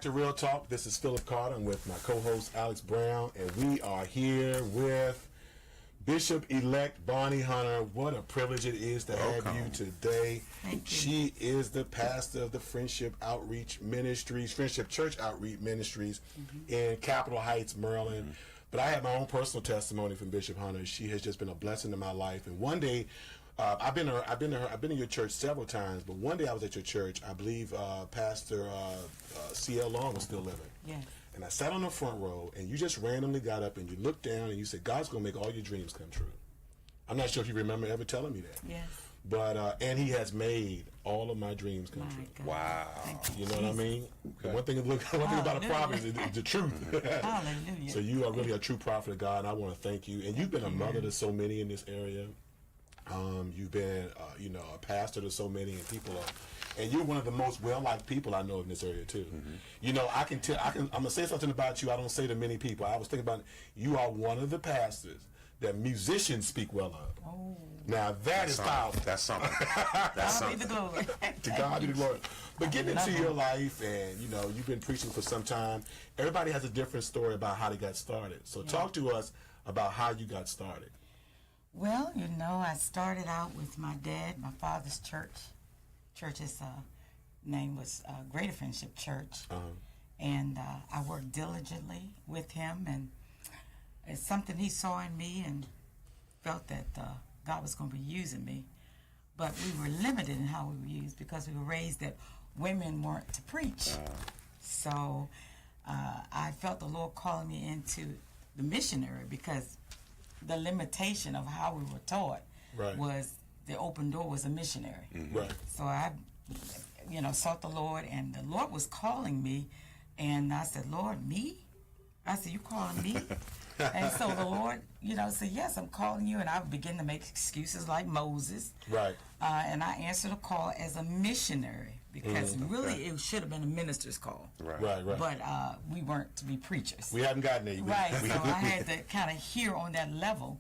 to Real Talk. This is Phillip Carter. I'm with my co-host Alex Brown, and we are here with Bishop-elect Bonnie Hunter. What a privilege it is to have you today. Thank you. She is the pastor of the Friendship Outreach Ministries, Friendship Church Outreach Ministries in Capitol Heights, Maryland. But I have my own personal testimony from Bishop Hunter. She has just been a blessing to my life. And one day, I've been in your church several times. But one day I was at your church. I believe Pastor C.L. Long was still living. Yes. And I sat on the front row, and you just randomly got up and you looked down and you said, "God's going to make all your dreams come true." I'm not sure if you remember ever telling me that. Yes. But and He has made all of my dreams come true. God. Wow. You know what I mean? Okay. One thing about a prophet is the truth. Hallelujah. So you are really a true prophet of God, and I want to thank you. And you've been a mother to so many in this area. You've been, a pastor to so many, and people are, and you're one of the most well-liked people I know in this area too. You know, I'm gonna say something about you I don't say to many people. I was thinking about it. You are one of the pastors that musicians speak well of. Oh. Now that's powerful. That's something. That's God be something. the glory. To God be the glory. But get into your life, and you've been preaching for some time. Everybody has a different story about how they got started. So talk to us about how you got started. Well, I started out with my dad, my father's church. Church's name was Greater Friendship Church. And I worked diligently with him, and it's something he saw in me and felt that God was going to be using me. But we were limited in how we were used because we were raised that women weren't to preach. So I felt the Lord calling me into the missionary because the limitation of how we were taught was the open door was a missionary. Right. So I, sought the Lord, and the Lord was calling me, and I said, "Lord, me?" I said, "You calling me?" And so the Lord, said, "Yes, I'm calling you." And I began to make excuses like Moses. Right. And I answered a call as a missionary because really it should have been a minister's call. Right. But we weren't to be preachers. We haven't gotten there. Right. So I had to kind of hear on that level.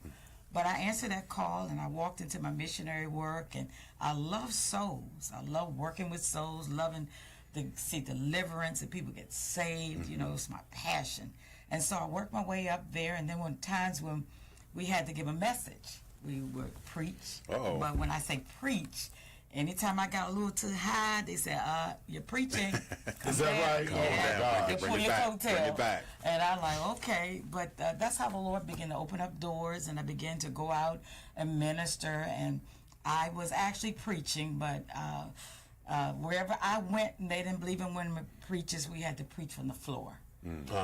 But I answered that call, and I walked into my missionary work, and I love souls. I love working with souls, loving to see deliverance and people get saved. It's my passion. And so I worked my way up there, and then times when we had to give a message, we would preach. Uh-oh. But when I say preach, anytime I got a little too high, they said, "You're preaching." Is that right? Yeah. Oh, my God. Pull your coattail. Bring it back. And I'm like, okay. But that's how the Lord began to open up doors, and I began to go out and minister. And I was actually preaching, but wherever I went, and they didn't believe in women preachers, we had to preach from the floor.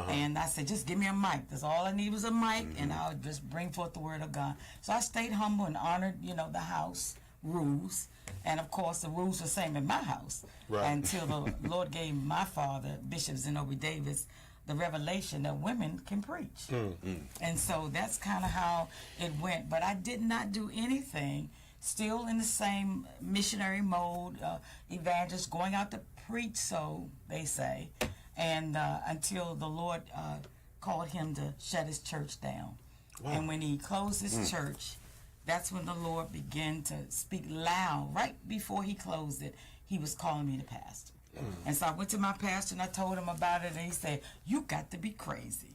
And I said, "Just give me a mic. That's all I need was a mic, and I'll just bring forth the word of God." So I stayed humble and honored, the house rules. And of course, the rules were the same in my house until the Lord gave my father, Bishop Zenobi Davis, the revelation that women can preach. And so that's kind of how it went. But I did not do anything. Still in the same missionary mode, evangelist, going out to preach, so they say. And until the Lord called him to shut his church down. Wow. And when he closed his church, that's when the Lord began to speak loud. Right before he closed it, he was calling me to pastor. And so I went to my pastor and I told him about it, and he said, "You got to be crazy."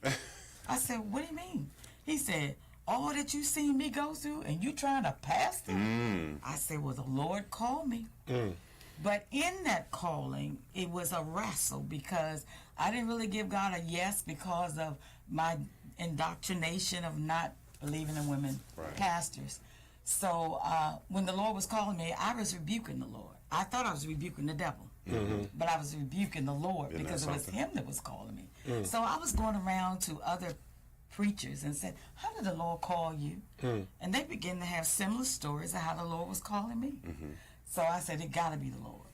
I said, "What do you mean?" He said, "All that you seen me go through and you trying to pastor?" I said, "Well, the Lord called me." But in that calling, it was a wrestle because I didn't really give God a yes because of my indoctrination of not believing in women pastors. So when the Lord was calling me, I was rebuking the Lord. I thought I was rebuking the devil, but I was rebuking the Lord because it was him that was calling me. So I was going around to other preachers and said, "How did the Lord call you?" And they began to have similar stories of how the Lord was calling me. So I said, "It got to be the Lord."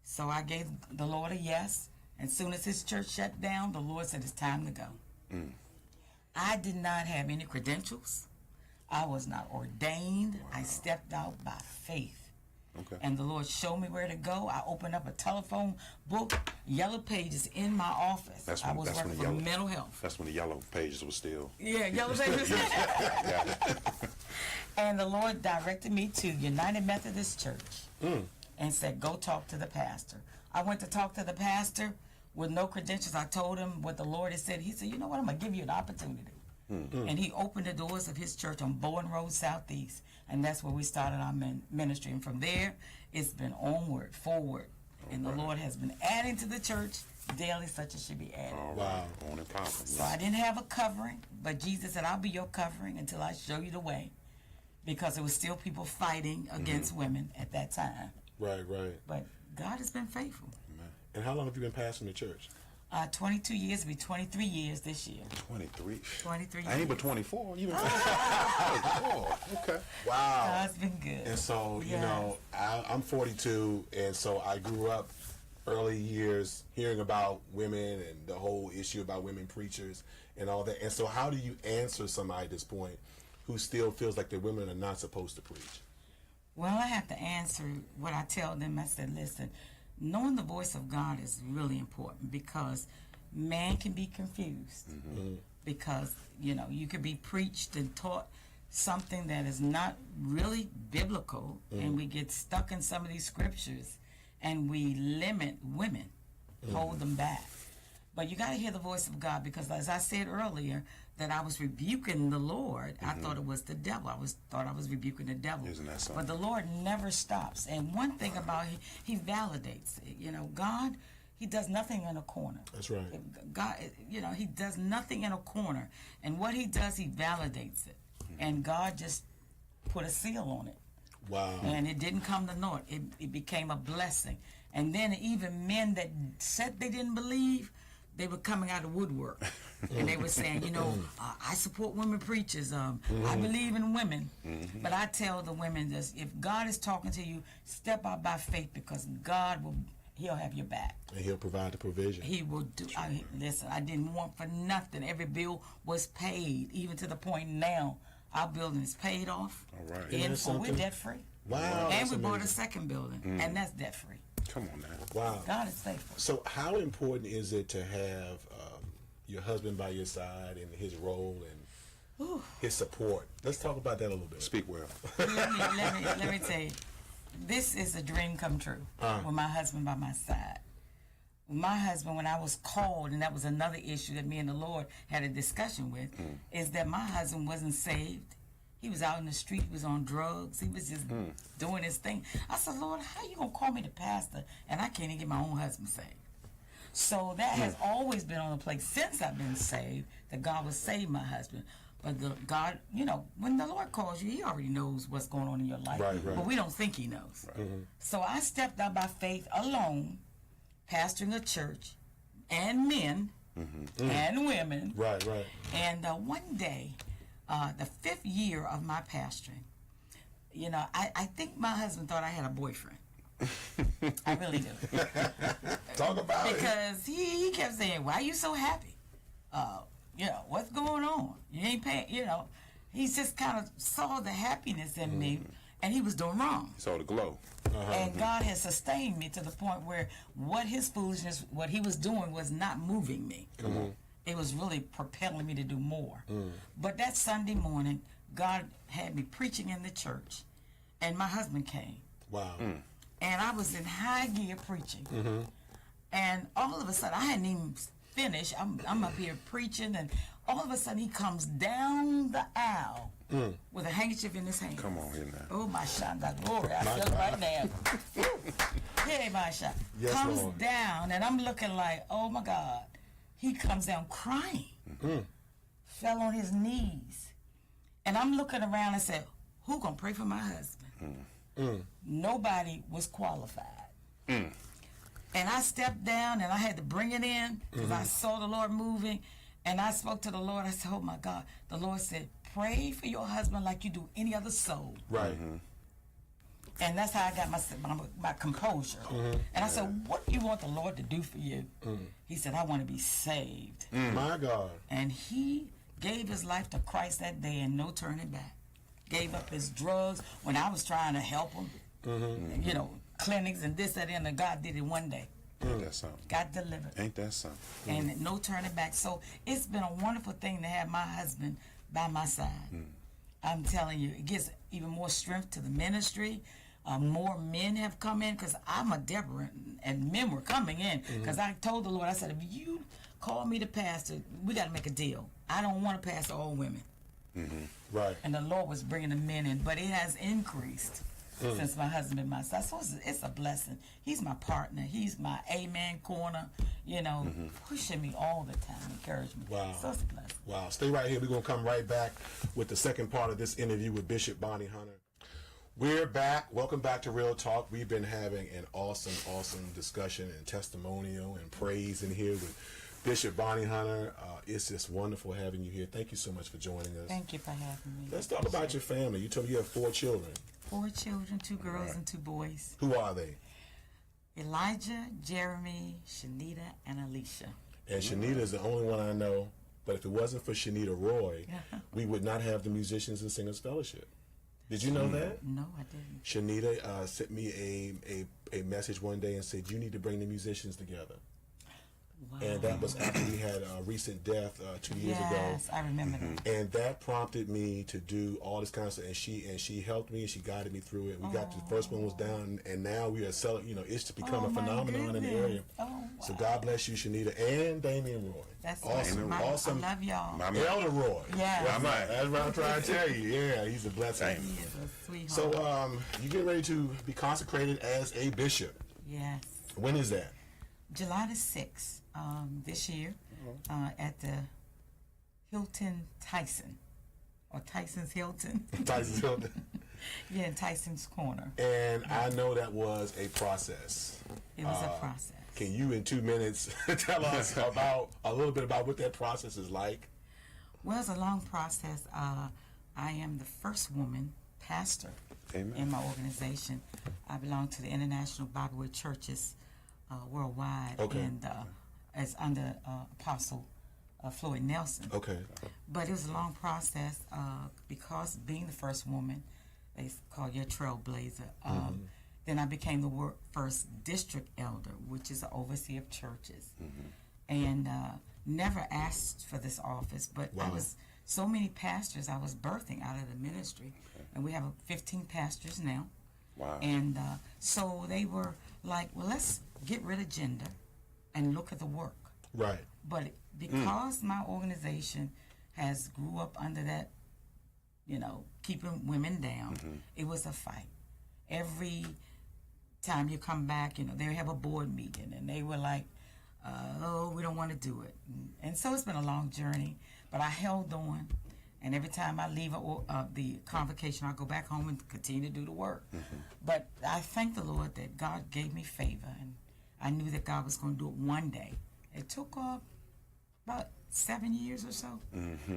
So I gave the Lord a yes. And as soon as his church shut down, the Lord said, "It's time to go." I did not have any credentials. I was not ordained. Wow. I stepped out by faith. Okay. And the Lord showed me where to go. I opened up a telephone book, yellow pages in my office. I was working for mental health. That's when the yellow pages was still. Yeah, yellow pages. And the Lord directed me to United Methodist Church and said, "Go talk to the pastor." I went to talk to the pastor. with no credentials. I told him what the Lord had said. He said, you know what, I'm going to give you an opportunity. And he opened the doors of his church on Bowen Road Southeast. And that's where we started our ministry. And from there, it's been onward, forward. And the Lord has been adding to the church daily, such as should be added. Wow. On and popping. So I didn't have a covering, but Jesus said, I'll be your covering until I show you the way. Because there was still people fighting against women at that time. Right. But God has been faithful. And how long have you been pastoring the church? 22 years, it'll be 23 years this year. 23. 23 I ain't years. but 24. You been okay. Wow. God's been good. And so, you Yes. know, I'm 42, and so I grew up early years hearing about women and the whole issue about women preachers and all that. And so how do you answer somebody at this point who still feels like that women are not supposed to preach? Well, I have to answer what I tell them. I said, listen, knowing the voice of God is really important because man can be confused. Because, you know, you could be preached and taught something that is not really biblical, and we get stuck in some of these scriptures and we limit women, hold them back. But you got to hear the voice of God, because as I said earlier, that I was rebuking the Lord. I thought it was the devil. Thought I was rebuking the devil. Isn't that something? But the Lord never stops. And one thing about he validates it. You know, God, he does nothing in a corner. That's right. God, you know, he does nothing in a corner. And what he does, he validates it. And God just put a seal on it. Wow. And it didn't come to naught. It became a blessing. And then even men that said they didn't believe, they were coming out of woodwork. And they were saying, you know, I support women preachers. I believe in women. But I tell the women this, if God is talking to you, step out by faith, because God will, he'll have your back. And he'll provide the provision. He will do. Listen, I didn't want for nothing. Every bill was paid, even to the point now our building is paid off. All right. And that so we're something? debt free. Wow. And that's we bought a amazing. second building, and that's debt free. Come on now. Wow. God is faithful. So how important is it to have your husband by your side and his role and his support? Let's talk about that a little bit. Speak well. let me tell you, this is a dream come true with my husband by my side. My husband, when I was called, and that was another issue that me and the Lord had a discussion with, is that my husband wasn't saved. He was out in the street. He was on drugs. He was just doing his thing. I said, Lord, how you going to call me the pastor and I can't even get my own husband saved? So that has always been on the plate since I've been saved, that God would save my husband. But God, you know, when the Lord calls you, he already knows what's going on in your life. Right. But we don't think he knows. So I stepped out by faith alone, pastoring a church, and men, and women. Right. And one day, the 5th year of my pastoring, you know, I think my husband thought I had a boyfriend. I really do. Talk about it. Because he kept saying, why are you so happy? You know, what's going on? You ain't paying, you know. He just kind of saw the happiness in me, and he was doing wrong. Saw the glow. And God has sustained me to the point where what his foolishness, what he was doing was not moving me. It was really propelling me to do more. But that Sunday morning, God had me preaching in the church, and my husband came. Wow. And I was in high gear preaching. And all of a sudden, I hadn't even finished. I'm up here preaching, and all of a sudden, he comes down the aisle with a handkerchief in his hand. Come on here now. Oh, my Shanda, glory. I feel it right now. Hey, my Shanda. Yes, Comes Lord. down, and I'm looking like, oh, my God. He comes down crying. Fell on his knees. And I'm looking around and said, who gonna pray for my husband? Nobody was qualified. And I stepped down, and I had to bring it in because I saw the Lord moving. And I spoke to the Lord. I said, oh, my God. The Lord said, pray for your husband like you do any other soul. Right. And that's how I got my composure. And I said, what do you want the Lord to do for you? He said, I want to be saved. My God. And he gave his life to Christ that day, and no turning back. Gave up his drugs when I was trying to help him. You know, clinics and this, that, and God did it one day. Ain't that something? Got delivered. Ain't that something? And no turning back. So it's been a wonderful thing to have my husband by my side. I'm telling you, it gives even more strength to the ministry. more men have come in, because I'm a Deborah, and men were coming in, because I told the Lord, I said, if you call me to pastor, we got to make a deal. I don't want to pastor all women. Right. And the Lord was bringing the men in, but it has increased since my husband and myself. So it's a blessing. He's my partner. He's my amen corner, pushing me all the time, encouragement. Wow. So it's a blessing. Wow. Stay right here. We're going to come right back with the second part of this interview with Bishop Bonnie Hunter. We're back. Welcome back to Real Talk. We've been having an awesome discussion and testimonial and praise in here with Bishop Bonnie Hunter. It's just wonderful having you here. Thank you so much for joining us. Thank you for having me. Let's talk about your family. You told me you have 4 children. 4 children, 2 girls and 2 boys. Who are they? Elijah, Jeremy, Shanita, and Alicia. And Shanita is the only one I know. But if it wasn't for Shanita Roy, we would not have the Musicians and Singers Fellowship. Did you know that? No, I didn't. Shanita sent me a message one day and said, you need to bring the musicians together. Wow. And that was after we had a recent death 2 years ago. Yes, I remember that. And that prompted me to do all this kind of stuff. And she helped me and she guided me through it. We got the first one was down, and now we are selling. It's to become a phenomenon in the area. Oh, wow. So God bless you, Shanita and Damian Roy. That's awesome. Awesome. I love y'all. Elder Roy. Yeah. That's what I'm trying to tell you. Yeah, he's a blessing. He is a sweetheart. So you get ready to be consecrated as a bishop. Yes. When is that? July the 6th, this year, at the Hilton Tyson, or Tyson's Hilton. Tyson's Hilton. Yeah, in Tyson's Corner. And I know that was a process. It was a process. Can you, in 2 minutes, tell us a little bit about what that process is like? Well, it's a long process. I am the first woman pastor in my organization. I belong to the International Bible Way Churches worldwide, and as under Apostle Floyd Nelson. Okay. But it was a long process because being the first woman, they call you a trailblazer. Then I became the first district elder, which is an overseer of churches, and never asked for this office. But I was so many pastors I was birthing out of the ministry, and we have 15 pastors now. Wow. And so they were like, well, let's get rid of gender and look at the work. Right. But because my organization has grew up under that, keeping women down, it was a fight. Every time you come back, they have a board meeting, and they were like, we don't want to do it. And so it's been a long journey, but I held on. And every time I leave the convocation, I go back home and continue to do the work. But I thank the Lord that God gave me favor, and I knew that God was going to do it one day. It took about 7 years or so.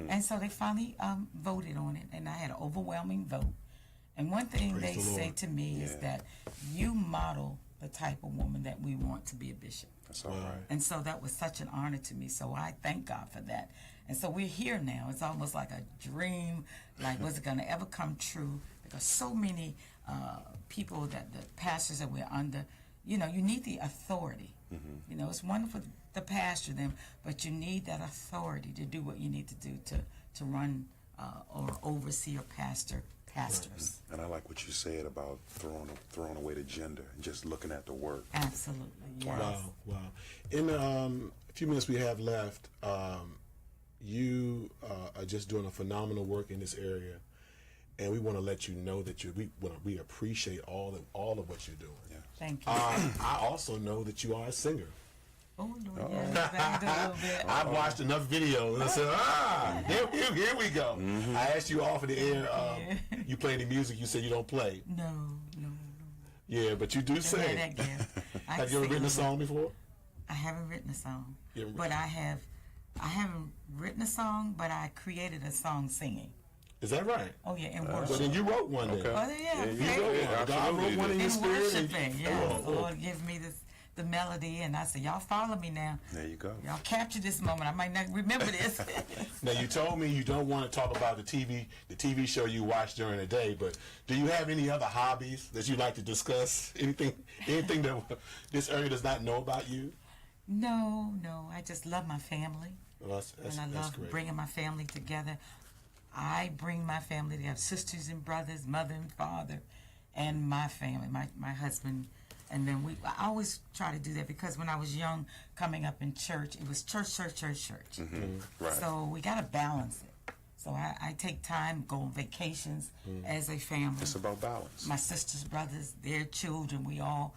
And so they finally voted on it, and I had an overwhelming vote. And one thing they say to me is that you model the type of woman that we want to be a bishop. That's all right. And so that was such an honor to me. So I thank God for that. And so we're here now. It's almost like a dream. Like, was it going to ever come true? Because so many people the pastors that we're under, you need the authority. It's wonderful to pastor them, but you need that authority to do what you need to do to run or oversee or pastor pastors. And I like what you said about throwing away the gender and just looking at the work. Absolutely, yes. Wow. In a few minutes we have left, you are just doing a phenomenal work in this area, and we want to let you know that we appreciate all of what you're doing. Yeah. Thank you. I also know that you are a singer. Oh, Lord, yes, I do a little bit. I've watched enough videos and I said, here we go. I asked you off of the air, you play any music, you said you don't play. No. Yeah, but you do sing. Have you ever written a song before? I haven't written a song. Yeah. But I haven't written a song, but I created a song singing. Is that right? Oh, yeah, in worship. Well, then you wrote one then. Okay. Oh, yeah, You wrote one. God wrote one in your in spirit. worshiping, yes. The Lord give me the melody, and I said, y'all follow me now. There you go. Y'all capture this moment. I might not remember this. Now, you told me you don't want to talk about the TV show you watch during the day, but do you have any other hobbies that you'd like to discuss? Anything that this area does not know about you? No. I just love my family. Well, and I love great. bringing my family together. I bring my family together, sisters and brothers, mother and father, and my family, my husband. And then I always try to do that because when I was young, coming up in church, it was church. Right. So we got to balance it. So I take time, go on vacations as a family. It's about balance. My sisters, brothers, their children, we all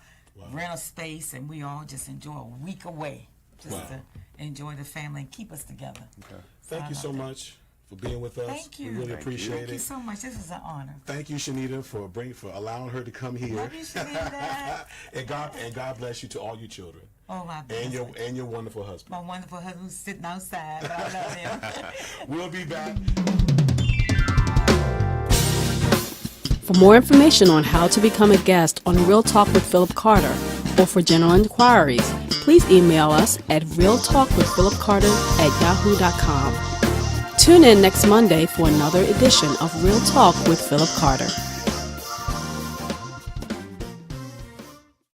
rent a space and we all just enjoy a week away just to enjoy the family and keep us together. Okay. Thank you so much for being with us. Thank you. We really appreciate it. Thank you so much. This was an honor. Thank you, Shanita, for allowing her to come here. Love you, Shanita. and God bless you to all your children. Oh, my blessing. And your wonderful husband. My wonderful husband who's sitting outside, but I love him. We'll be back. For more information on how to become a guest on Real Talk with Phillip Carter, or for general inquiries, please email us at realtalkwithphillipcarter@yahoo.com. Tune in next Monday for another edition of Real Talk with Phillip Carter.